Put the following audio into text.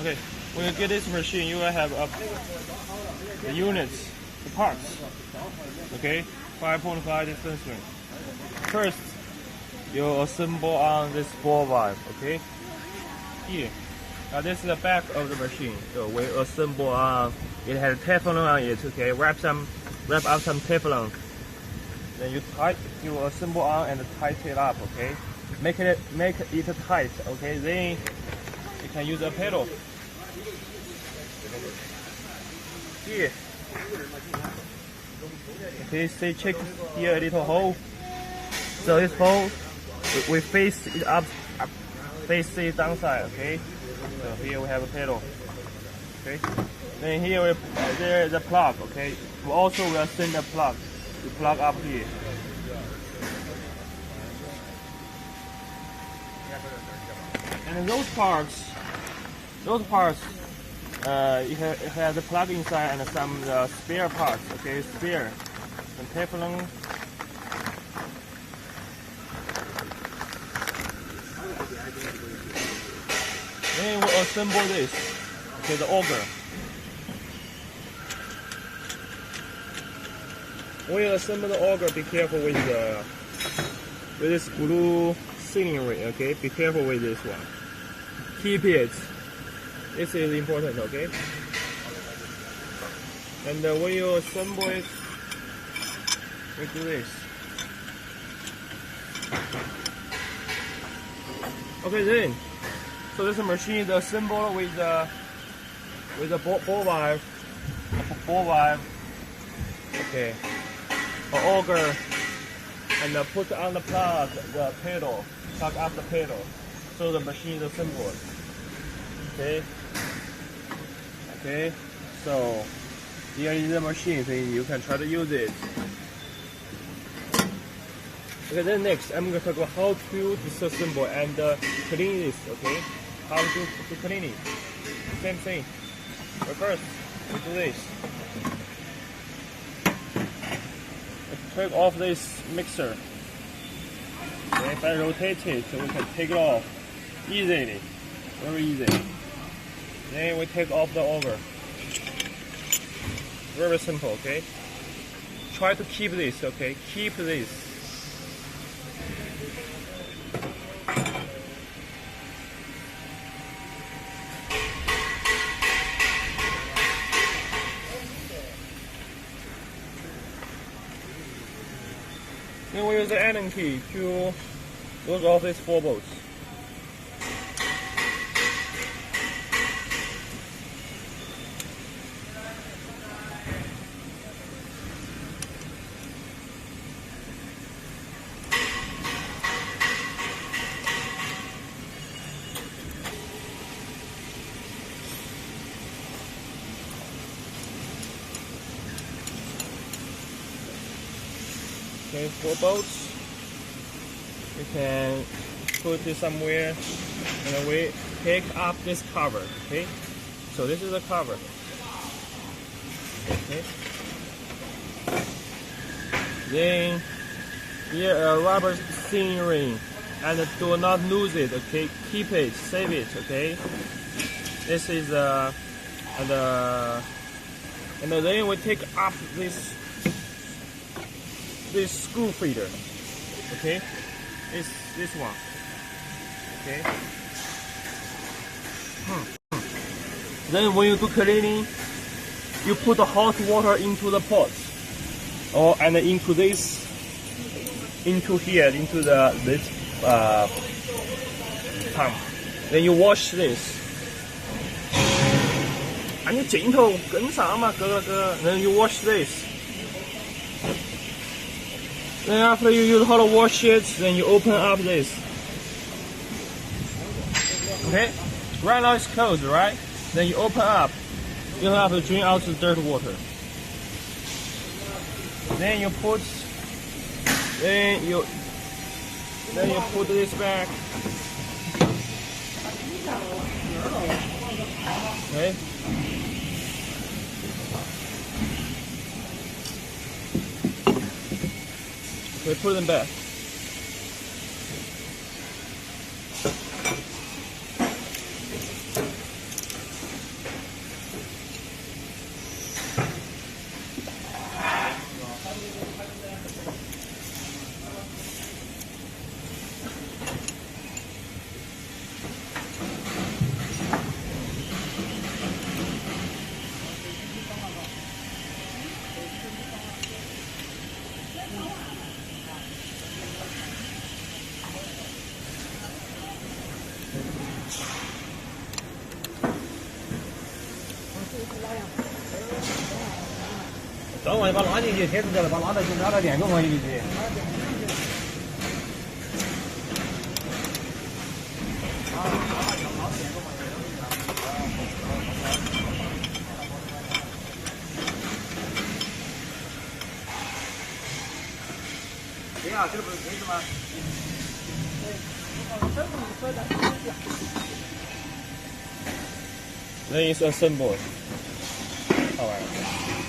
Okay, when you get this machine, you will have the units, the parts. Okay, 5.5 distance ring. First, you assemble on this ball valve. Okay, here. Now this is the back of the machine. So we assemble on. It has Teflon on it. Okay, wrap up some Teflon. Then you assemble on and tighten it up. Okay, make it tight. Okay, then you can use a pedal. Here. Okay, see, check here a little hole. So this hole, we face it up, face it downside. Okay. So here we have a pedal. Okay. Then here there is a plug. Okay. We also will send a plug. You plug up here. And those parts, it has a plug inside and some spare parts. Okay, spare, some Teflon. Then we assemble this. Okay, the auger. When you assemble the auger, be careful with this blue sealing ring. Okay, be careful with this one. Keep it. This is important. Okay. And when you assemble it, we do this. Okay, then. So this machine is assembled with a ball valve, okay, an auger, and put on the plug the pedal, plug up the pedal, so the machine is assembled. Okay. So here is the machine, so you can try to use it. Okay, then next I'm going to talk about how to disassemble and clean this. Okay. How to clean it. Same thing. But first, we do this. Let's take off this mixer. Okay, if I rotate it, so we can take it off easily. Very easy. Then we take off the auger. Very simple, okay? Try to keep this, okay? Keep this. Then we use the Allen key to close off these 4 bolts. Okay, 4 bolts. You can put it somewhere, and then we take up this cover. Okay, so this is the cover. Okay. Then here a rubber sealing ring, and do not lose it. Okay, keep it, save it. Okay. This is and then we take up this screw feeder. Okay, this one. Okay. Then when you do cleaning, you put the hot water into the pot, and into this, into this pump. Then you wash this. 你剪頭緊啥嘛，哥。Then you wash this. Then after you use how to wash it, then you open up this. Okay? Right now it's closed, right? Then you open up. You have to drain out the dirty water. Then you put this back. Okay? Okay, put them back. 装完把拉进去，铁丝掉了，把拉到电工房进去。对啊，这个不是铁丝吗？Then it's assembled. Alright.